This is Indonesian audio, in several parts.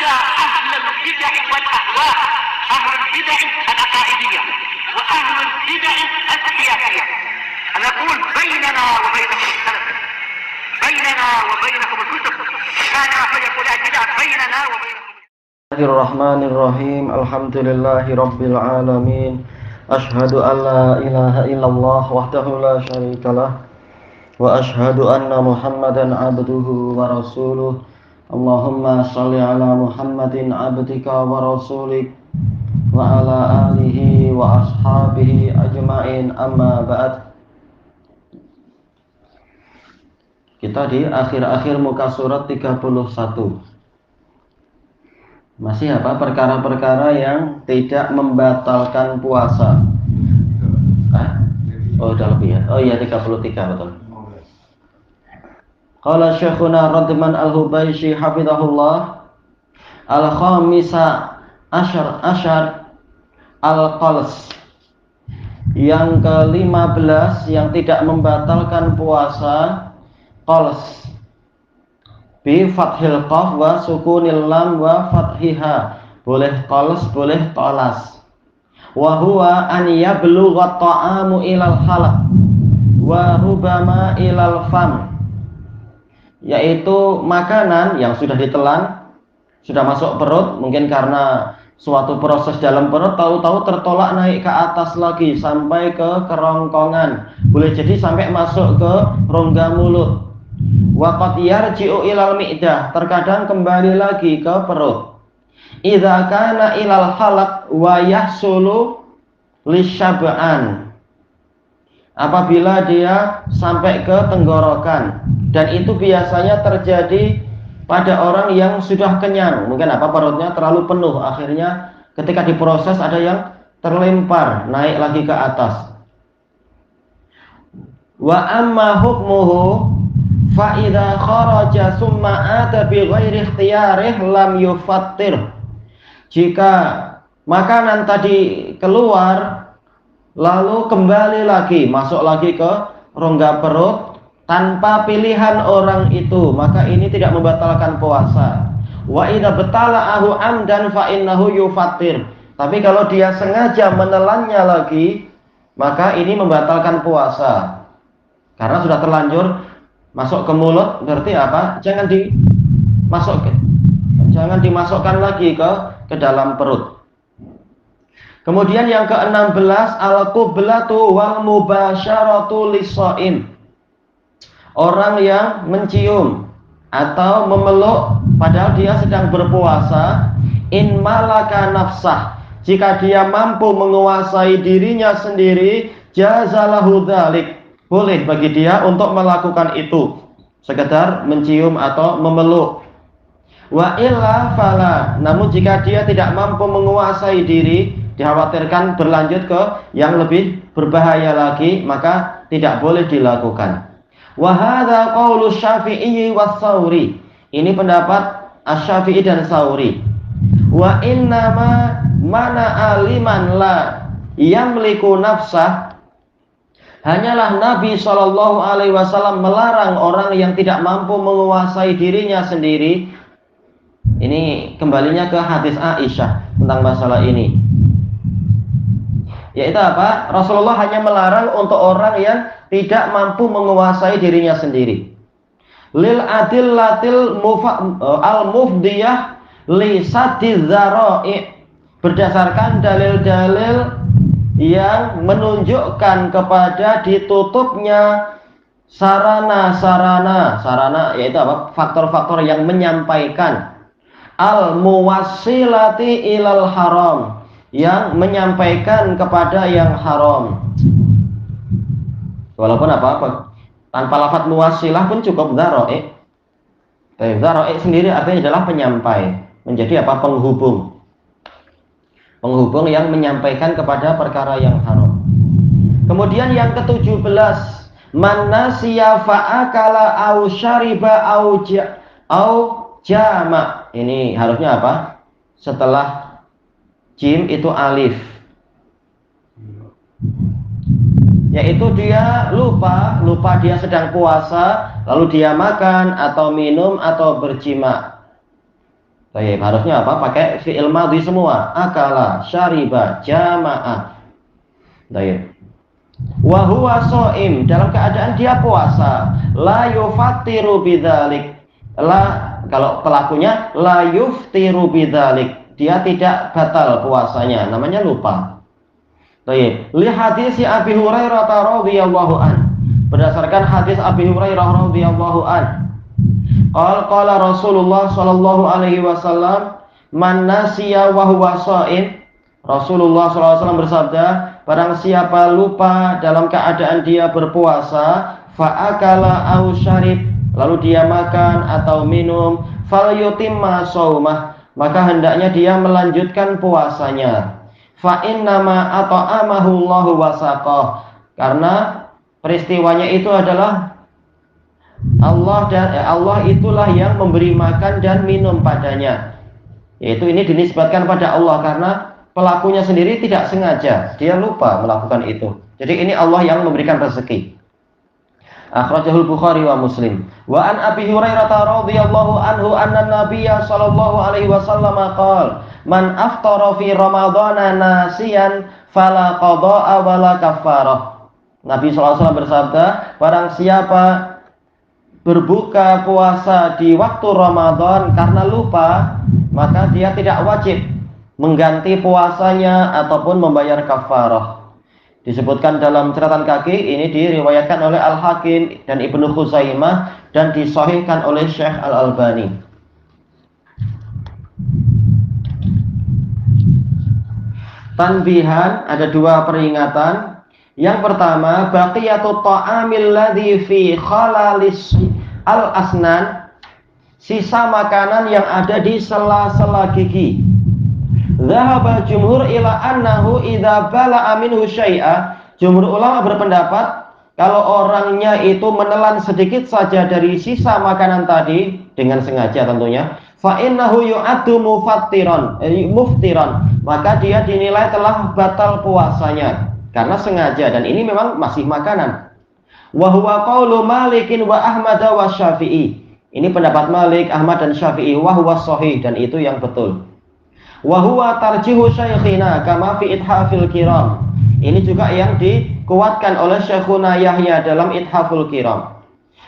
حتى أهل البدع والأهواء، أهل البدع العقائدية وأهل البدع السياسية. أنا أقول بيننا وبينكم السلف، بيننا وبينكم الكتب، كان فيقول البدع بيننا وبينكم. Bismillahirrahmanirrahim. Alhamdulillahi rabbil alamin. Ashhadu an la ilaha illallah wahdahu la syarikalah wa ashhadu anna Muhammadan abduhu wa rasuluh. Allahumma shalli ala Muhammadin abdika wa rasulik wa ala alihi wa ashabihi ajmain, amma ba'd. Kita di akhir-akhir muka surat 31. Masih apa? Perkara-perkara yang tidak membatalkan puasa. Oh, udah lebih ya. Oh iya, 33 betul. Qala Syekhuna Radman Al-Hubayshi hafizahullah, al-khamisa asyar al-qals. Yang ke-15 yang tidak membatalkan puasa, qals bi fathil qaf wa sukunil lam wa fathiha. Boleh qalas, boleh qalas. Wa huwa an yablugha ta'amu ilal halaq wa rubama ilal fam. Yaitu makanan yang sudah ditelan, sudah masuk perut, mungkin karena suatu proses dalam perut, tahu-tahu tertolak naik ke atas lagi sampai ke kerongkongan. Boleh jadi sampai masuk ke rongga mulut. Waqad yarji'u ilal mi'dah, terkadang kembali lagi ke perut. Idza kana ilal halaq wa yahsulu lisyab'an, apabila dia sampai ke tenggorokan, dan itu biasanya terjadi pada orang yang sudah kenyang. Mungkin perutnya terlalu penuh, akhirnya ketika diproses ada yang terlempar naik lagi ke atas. Wa amma hukmuhu fa idza kharaja summa ata bi ghairi ikhtiyarih lam yufattir. Jika makanan tadi keluar lalu kembali lagi masuk lagi ke rongga perut tanpa pilihan orang itu, maka ini tidak membatalkan puasa. Wa idza batala'ahu amdan fa innahu yufattir. Tapi kalau dia sengaja menelannya lagi, maka ini membatalkan puasa. Karena sudah terlanjur masuk ke mulut, berarti apa? Jangan dimasukkan lagi ke dalam perut. Kemudian yang ke-16, al-qiblatu wal mubasyaratu lis-shaim. Orang yang mencium atau memeluk padahal dia sedang berpuasa, in malaka nafsah, jika dia mampu menguasai dirinya sendiri, jazalahu dzalik, boleh bagi dia untuk melakukan itu, sekedar mencium atau memeluk. Wa illa fala, namun jika dia tidak mampu menguasai diri, dikhawatirkan berlanjut ke yang lebih berbahaya lagi, maka tidak boleh dilakukan. Wa hadza qaulu Syafi'i was Tsauri, ini pendapat Asy-Syafi'i dan Tsauri. Wa innama mana aliman la yamliku nafsah, hanyalah Nabi Shallallahu Alaihi Wasallam melarang orang yang tidak mampu menguasai dirinya sendiri. Ini kembalinya ke hadis Aisyah tentang masalah ini. Yaitu apa? Rasulullah hanya melarang untuk orang yang tidak mampu menguasai dirinya sendiri. Lil adillatil al-mufdiyah li saddiz dzara'i, berdasarkan dalil-dalil yang menunjukkan kepada ditutupnya sarana yaitu apa? Faktor-faktor yang menyampaikan, al-muwassilati ilal haram, yang menyampaikan kepada yang haram. Walaupun tanpa lafaz muwassilah pun cukup dzara'i. Dzara'i sendiri artinya adalah penyampai, menjadi penghubung. Penghubung yang menyampaikan kepada perkara yang haram. Kemudian yang ke-17, man nasiya fa'akala au syariba au jama. Ini harusnya apa? Setelah jim itu alif. Yaitu dia lupa dia sedang puasa, lalu dia makan atau minum atau berjima. Baik, harusnya apa? Pakai fi'il madhi semua. Akala, syariba, jama'a. Baik. Wa huwa shaim, dalam keadaan dia puasa. La yufattiru bidzalik. Kalau pelakunya la yuftiru bidzalik. Dia tidak batal puasanya, namanya lupa. Baik. Li hadis Abi Hurairah radhiyallahu an. Berdasarkan hadis Abi Hurairah radhiyallahu an. Qala Rasulullah sallallahu alaihi wasallam, man nasiya wa huwa shaim. Rasulullah sallallahu alaihi wasallam bersabda, barang siapa lupa dalam keadaan dia berpuasa, fa akala aw syarib, lalu dia makan atau minum, fal yutimma shaumah, maka hendaknya dia melanjutkan puasanya. Fa innama at'amahu Allahu wa saqah, karena peristiwanya itu adalah Allah itulah yang memberi makan dan minum padanya. Yaitu ini dinisbatkan pada Allah karena pelakunya sendiri tidak sengaja, dia lupa melakukan itu. Jadi ini Allah yang memberikan rezeki. Akhrajahul Bukhari wa Muslim. Wa an Abi Hurairah radhiyallahu anhu anna Nabiyya sallallahu alaihi wasallam qala, man aftara fi ramadhana nasiyan fala qada'a wala kafarah. Nabi sallallahu alaihi wasallam bersabda, barang siapa berbuka puasa di waktu Ramadan karena lupa, maka dia tidak wajib mengganti puasanya ataupun membayar kafarah. Disebutkan dalam catatan kaki, ini diriwayatkan oleh Al-Hakim dan Ibnu Khuzaimah dan disahihkan oleh Syekh Al-Albani. Tanbihan, ada dua peringatan. Yang pertama, baqiyatut ta'amil ladzi fi khalalis al-asnan, sisa makanan yang ada di sela-sela gigi. Dhahaba jumhur ila annahu idza bala'a minhu syai'a. Jumhur ulama berpendapat kalau orangnya itu menelan sedikit saja dari sisa makanan tadi dengan sengaja tentunya, fa innahu yu'addu muftiran, maka dia dinilai telah batal puasanya karena sengaja, dan ini memang masih makanan. Wa huwa qaulu Malikin wa Ahmad wa Syafi'i. Ini pendapat Malik, Ahmad dan Syafi'i, wa huwa shahih, dan itu yang betul. Wa huwa tarjihu syaikhina kama fi Ithafil Kiram. Ini juga yang dikuatkan oleh Syekhuna Yahya dalam Ithaful Kiram.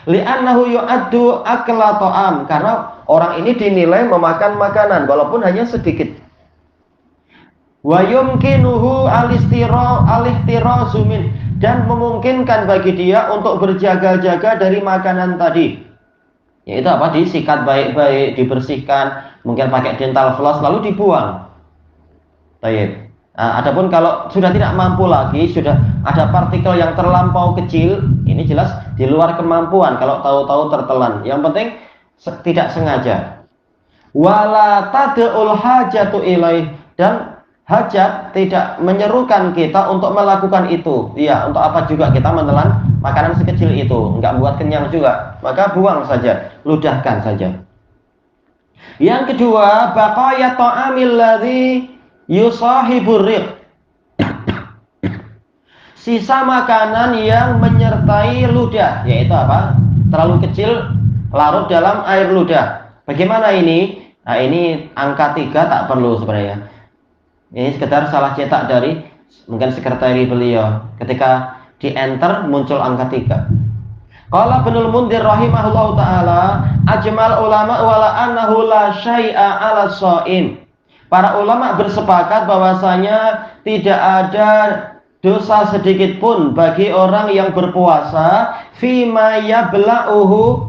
Li'annahu yu'addu akla ta'am, karena orang ini dinilai memakan makanan walaupun hanya sedikit. Wa yumkinuhu al-ihtirazu min, dan memungkinkan bagi dia untuk berjaga-jaga dari makanan tadi. Yaitu apa? Disikat baik-baik, dibersihkan, mungkin pakai dental floss lalu dibuang. Baik. Nah, adapun kalau sudah tidak mampu lagi, sudah ada partikel yang terlampau kecil, ini jelas di luar kemampuan kalau tahu-tahu tertelan. Yang penting tidak sengaja. Wala tad'ul hajatu ilaih, dan hajat tidak menyerukan kita untuk melakukan itu. Iya, untuk apa juga kita menelan makanan sekecil itu? Enggak buat kenyang juga. Maka buang saja, ludahkan saja. Yang kedua, baqaya ta'amil ladzi yusahibur riq. Sisa makanan yang menyertai ludah, yaitu apa? Terlalu kecil, larut dalam air ludah. Bagaimana ini? Nah, ini angka 3 tak perlu sebenarnya. Ini sekedar salah cetak dari mungkin sekretari beliau. Ketika di enter muncul angka 3. Qala Ibnul Mundhir rahimahullahu taala, ajmal ulama wala annahu la syai'a 'ala shaim. Para ulama bersepakat bahwasanya tidak ada dosa sedikit pun bagi orang yang berpuasa fima yabla'uhu,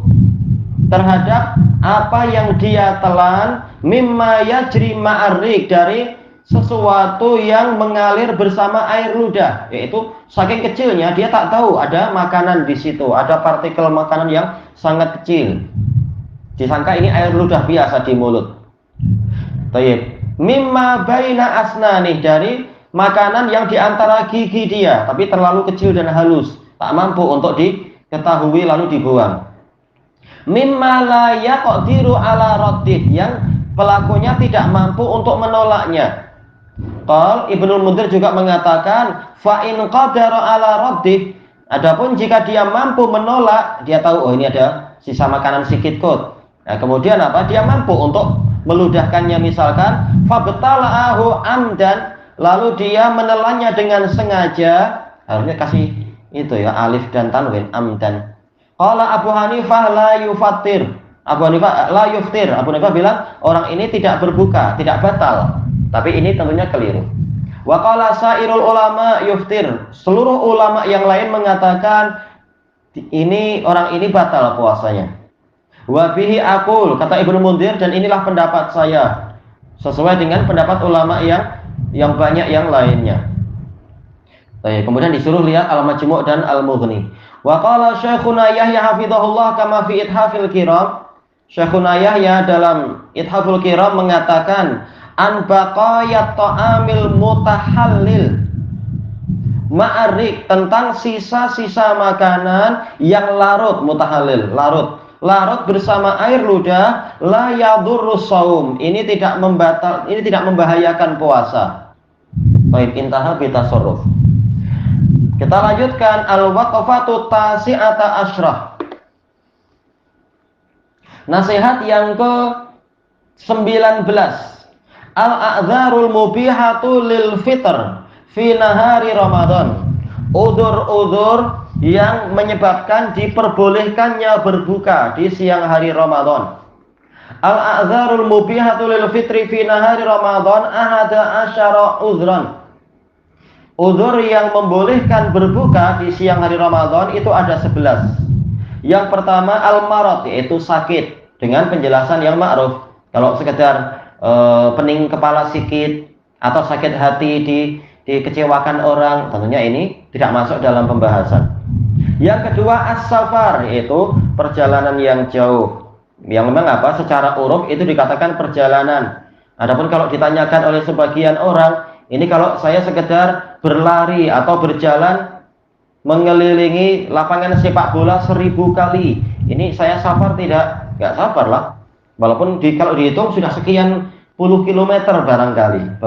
terhadap apa yang dia telan, mimma yajri ma'arrik, dari sesuatu yang mengalir bersama air ludah, yaitu saking kecilnya dia tak tahu ada makanan di situ, ada partikel makanan yang sangat kecil, disangka ini air ludah biasa di mulut. Tayyib. Mimma baina asnani, dari makanan yang diantara gigi dia tapi terlalu kecil dan halus, tak mampu untuk diketahui lalu dibuang. Mimma la yaqdiru ala raddih, yang pelakunya tidak mampu untuk menolaknya. Qal Ibnul Mundhir juga mengatakan fa in qadara ala raddih, adapun jika dia mampu menolak, dia tahu oh ini ada sisa makanan sedikit kot. Nah, kemudian apa? Dia mampu untuk meludahkannya misalkan, fabtala'ahu amdan, lalu dia menelannya dengan sengaja, harusnya kasih itu ya alif dan tanwin, amdan. Qala Abu Hanifah la yufattir. Abu Hanifah la yuftir. Abu Hanifah bilang orang ini tidak berbuka, tidak batal. Tapi ini tentunya keliru. Wa qala sairul ulama yuftir. Seluruh ulama yang lain mengatakan ini orang ini batal puasanya. Wa bihi aqul, kata Ibnu Munzir, dan inilah pendapat saya. Sesuai dengan pendapat ulama yang banyak yang lainnya. Kemudian disuruh lihat Al-Majmu' dan Al-Mughni. Wa qala Syekhuna Yahya hafizahullah kama fi Ithafil Kiram. Syekhuna Yahya dalam Ithaful Kiram mengatakan an baqayat ta'amil mutahallil ma'arik, tentang sisa-sisa makanan yang larut, mutahallil, larut bersama air ludah, la yadurrus shaum, ini tidak membahayakan puasa. Baik, intaha bitasarruf. Kita lanjutkan al-waqafatu tasi'ata asyrah. Nasihat yang ke-19. Al-a'dzarul mubihatu lil fitr fi nahari Ramadan. Udzur-udzur yang menyebabkan diperbolehkannya berbuka di siang hari Ramadan. Al-a'dzarul mubihatu lil fitri fi nahari Ramadan ahada asyara uzran. Udzur yang membolehkan berbuka di siang hari Ramadan itu ada 11. Yang pertama al-marad, yaitu sakit, dengan penjelasan yang ma'ruf. Kalau sekedar pening kepala sikit atau sakit hati dikecewakan orang, tentunya ini tidak masuk dalam pembahasan. Yang kedua as-safar, yaitu perjalanan yang jauh, yang memang secara uruf itu dikatakan perjalanan. Adapun kalau ditanyakan oleh sebagian orang, ini kalau saya sekedar berlari atau berjalan mengelilingi lapangan sepak bola 1000 kali, ini saya safar tidak? Nggak safar lah. Walaupun kalau dihitung sudah sekian puluh kilometer barangkali.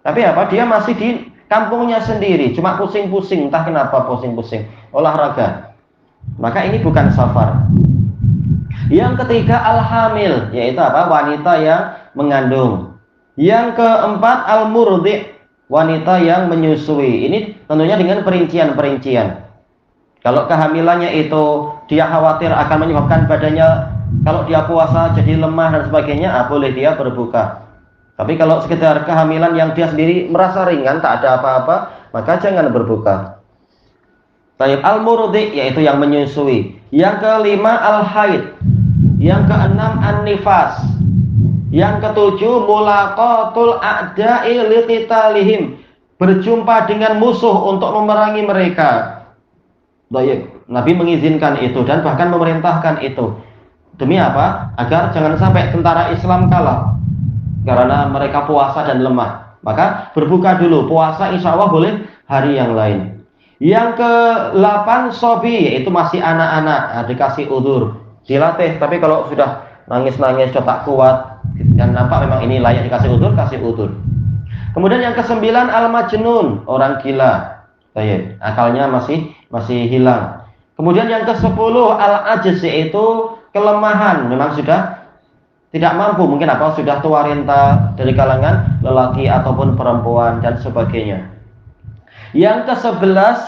Tapi dia masih di kampungnya sendiri, cuma pusing-pusing, entah kenapa pusing-pusing, olahraga. Maka ini bukan safar. Yang ketiga al-hamil, yaitu wanita yang mengandung. Yang keempat al-murdi', wanita yang menyusui. Ini tentunya dengan perincian-perincian. Kalau kehamilannya itu dia khawatir akan menyebabkan badannya, kalau dia puasa jadi lemah dan sebagainya, boleh dia berbuka. Tapi kalau sekedar kehamilan yang dia sendiri merasa ringan, tak ada apa-apa, maka jangan berbuka. Baik, al-murdi', yaitu yang menyusui. Yang kelima al-haid. Yang keenam an-nifas. Yang ketujuh mulaqatul a'da'i liqitalihim, berjumpa dengan musuh untuk memerangi mereka. Baik, Nabi mengizinkan itu dan bahkan memerintahkan itu. Demi apa? Agar jangan sampai tentara Islam kalah karena mereka puasa dan lemah. Maka berbuka dulu, puasa insya Allah boleh hari yang lain. Yang ke-8 sobi, yaitu masih anak-anak, dikasih udzur, dilatih. Tapi kalau sudah nangis-nangis, sudah tak kuat dan nampak memang ini layak dikasih udzur, kasih udzur. Kemudian yang ke-9 al-majnun, orang gila, akalnya masih hilang. Kemudian yang ke-10 al-ajz, yaitu kelemahan, memang sudah tidak mampu, mungkin sudah tua renta dari kalangan lelaki ataupun perempuan dan sebagainya. Yang ke-11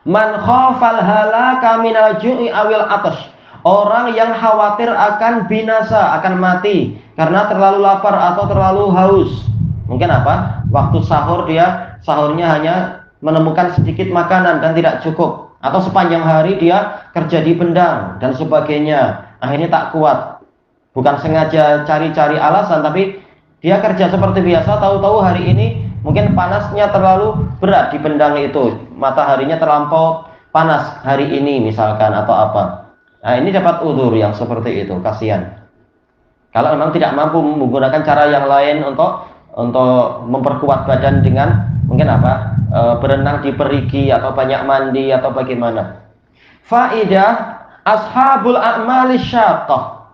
man khafal halaka minal ju'i awil atash, orang yang khawatir akan binasa, akan mati karena terlalu lapar atau terlalu haus. Mungkin waktu sahur sahurnya hanya menemukan sedikit makanan dan tidak cukup, atau sepanjang hari dia kerja di bendang dan sebagainya, akhirnya tak kuat. Bukan sengaja cari-cari alasan, tapi dia kerja seperti biasa, tahu-tahu hari ini mungkin panasnya terlalu berat di bendang itu, mataharinya terlampau panas hari ini misalkan, atau apa. Nah, ini dapat udzur yang seperti itu, kasihan. Kalau memang tidak mampu menggunakan cara yang lain untuk memperkuat badan dengan mungkin berenang di perigi atau banyak mandi atau bagaimana. Faidah ashabul a'mali syaqqah,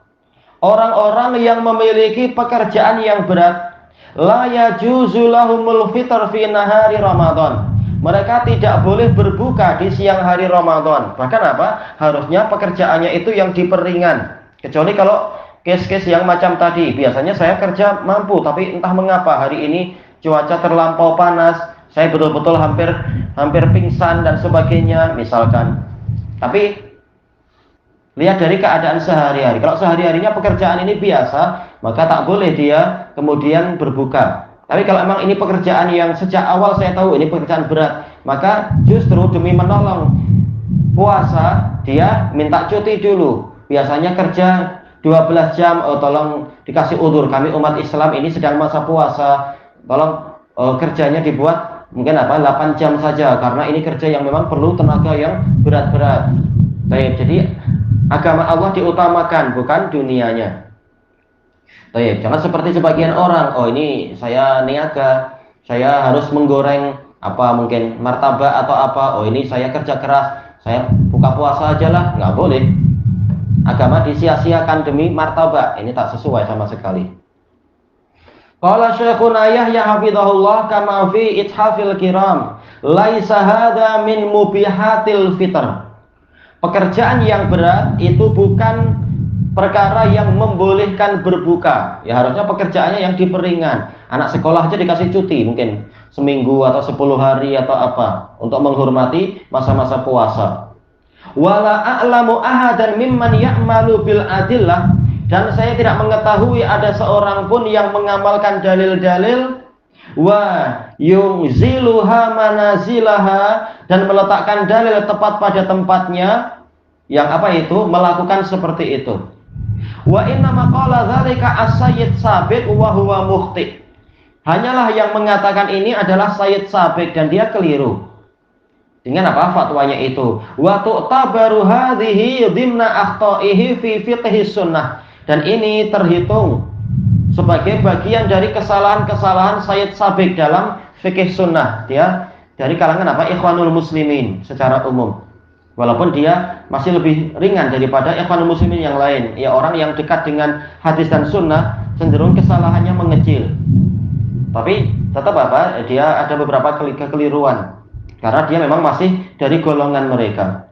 orang-orang yang memiliki pekerjaan yang berat, la yajuzu lahumul fitr fi nahari Ramadan, mereka tidak boleh berbuka di siang hari Ramadan. Bahkan harusnya pekerjaannya itu yang diperingan, kecuali kalau case-case yang macam tadi, biasanya saya kerja mampu, tapi entah mengapa hari ini cuaca terlampau panas, saya betul-betul hampir pingsan dan sebagainya misalkan. Tapi lihat dari keadaan sehari-hari. Kalau sehari-harinya pekerjaan ini biasa, maka tak boleh dia kemudian berbuka. Tapi kalau memang ini pekerjaan yang sejak awal saya tahu ini pekerjaan berat, maka justru demi menolong puasa, dia minta cuti dulu. Biasanya kerja 12 jam, oh tolong dikasih udzur, kami umat Islam ini sedang masa puasa, tolong kerjanya dibuat mungkin 8 jam saja, karena ini kerja yang memang perlu tenaga yang berat-berat. Jadi agama Allah diutamakan, bukan dunianya. Jangan seperti sebagian orang, oh ini saya niaga, saya harus menggoreng mungkin martabak atau apa, oh ini saya kerja keras, saya buka puasa aja lah, nggak boleh. Agama disia-siakan demi martabak, ini tak sesuai sama sekali. Qala Syekhuna Yahya hafizahullah kama fi ithafil kiram, laisa hadza min mubihatil fitr. Pekerjaan yang berat itu bukan perkara yang membolehkan berbuka. Ya harusnya pekerjaannya yang diperingan. Anak sekolah aja dikasih cuti mungkin seminggu atau 10 hari atau apa untuk menghormati masa-masa puasa. Wala a'lamu ahadan mimman ya'malu bil adillah, dan saya tidak mengetahui ada seorang pun yang mengamalkan dalil-dalil wa yunziluha manazilaha, dan meletakkan dalil tepat pada tempatnya, yang melakukan seperti itu. Wa inna maqala dzalika as-sayyid Sabiq wa huwa mukhti. Hanyalah yang mengatakan ini adalah Sayyid Sabiq dan dia keliru. Dengan fatwanya itu? Wa tu'tabaru hadhihi dhimna akhta'ihi fi fiqhi sunnah. Dan ini terhitung sebagai bagian dari kesalahan-kesalahan Sayyid Sabiq dalam fikih sunnah. Dia dari kalangan Ikhwanul Muslimin secara umum. Walaupun dia masih lebih ringan daripada ikhwanul muslimin yang lain. Ya, orang yang dekat dengan hadis dan sunnah cenderung kesalahannya mengecil. Tapi tetap dia ada beberapa kekeliruan. Karena dia memang masih dari golongan mereka.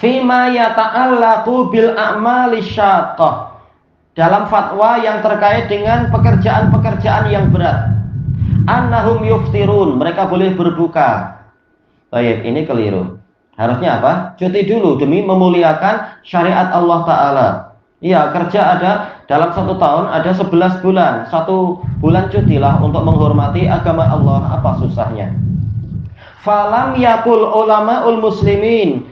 Fima yata'allaqu bil a'mali syaqqah. Dalam fatwa yang terkait dengan pekerjaan-pekerjaan yang berat. Annahum yuftirun, mereka boleh berbuka. Baik, ini keliru. Harusnya cuti dulu demi memuliakan syariat Allah Ta'ala. Iya, kerja ada dalam 1 tahun ada 11 bulan. 1 bulan cutilah untuk menghormati agama Allah. Apa susahnya? Falam yakul ulama'ul muslimin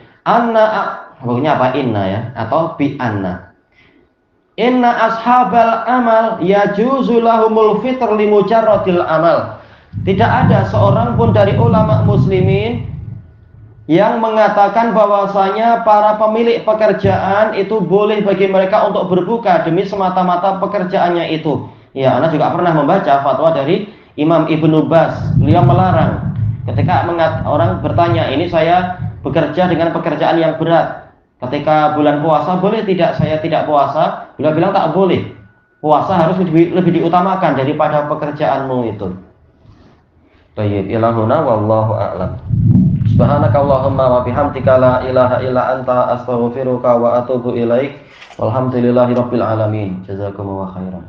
pokoknya inna ya, atau bi anna. Inna ashabal amal yajuzu lahumul fitr limujarradil amal. Tidak ada seorang pun dari ulama muslimin yang mengatakan bahwasanya para pemilik pekerjaan itu boleh bagi mereka untuk berbuka demi semata-mata pekerjaannya itu. Ya, Anda juga pernah membaca fatwa dari Imam Ibnu Baz. Beliau melarang ketika orang bertanya, ini saya bekerja dengan pekerjaan yang berat, ketika bulan puasa boleh tidak saya tidak puasa? Beliau bilang tak boleh. Puasa harus lebih diutamakan daripada pekerjaanmu itu. Baik, ilahuna wallahu a'lam. Subhanakallahumma wa bihamdika la ilaha illa anta astaghfiruka wa atubu ilaik. Walhamdulillahirabbil alamin. Jazakumullahu khairan.